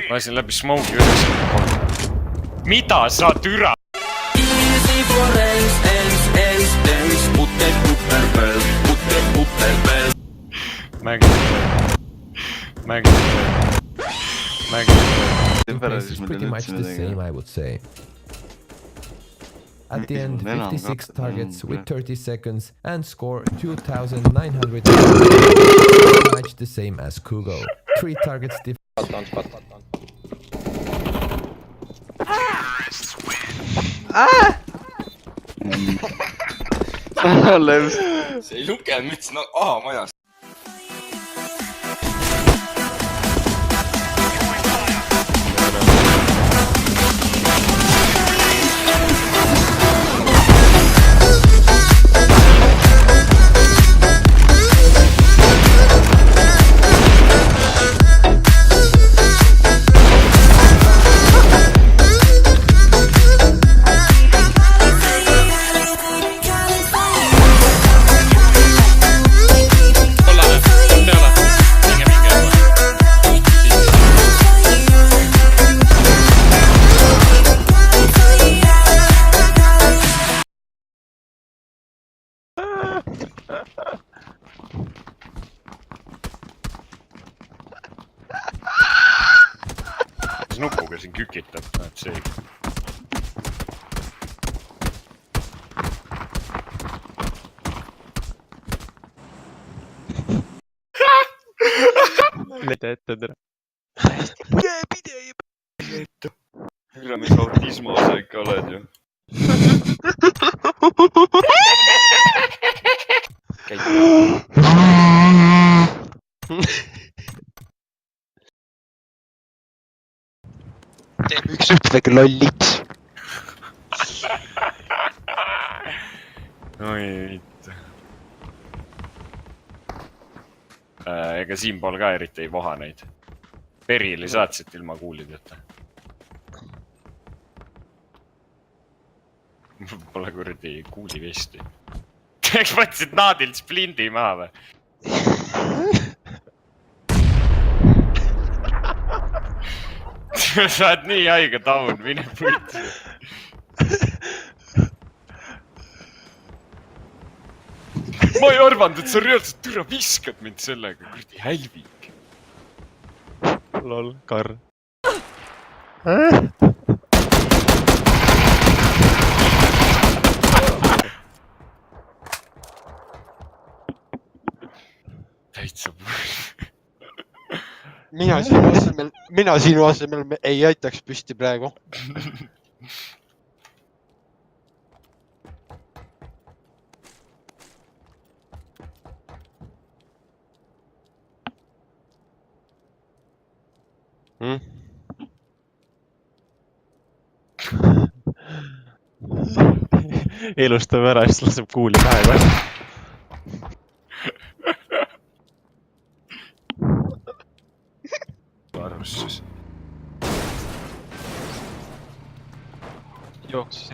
lasin läbi smoke'i üles. Mida sa türa? Easy for ace, putte kuppelpööl. Pace is pretty much the same, I would say. At the end, 56 targets with 30 seconds and score 2,900. Pretty much the same as Kugo. 3 targets different. See ei lukenud, ma ütlesin, majas. Nupuga siin kükitab, näed see. Mida ette tere? Üle mis autismo sa ikka oled ju. Üks ütlegi lolliks. Oi, mitte. Ega siinpool ka eriti ei voha neid. Perili saatsid ilma kuulideta. Pole kuradi kuulivesti. Eks võtsid naadilt splindi maha või? Sa oled nii haige taun, mine puitsi. Ma ei arvanud, et sa reaalselt türa viskad mind sellega, kurdi hälvik. Lol, Karl. Täitsa puh. Mina sinu asemel ei aitaks püsti praegu. Elustame ära, siis laseb kuuli pähe kohe. Arvustus. Jooksis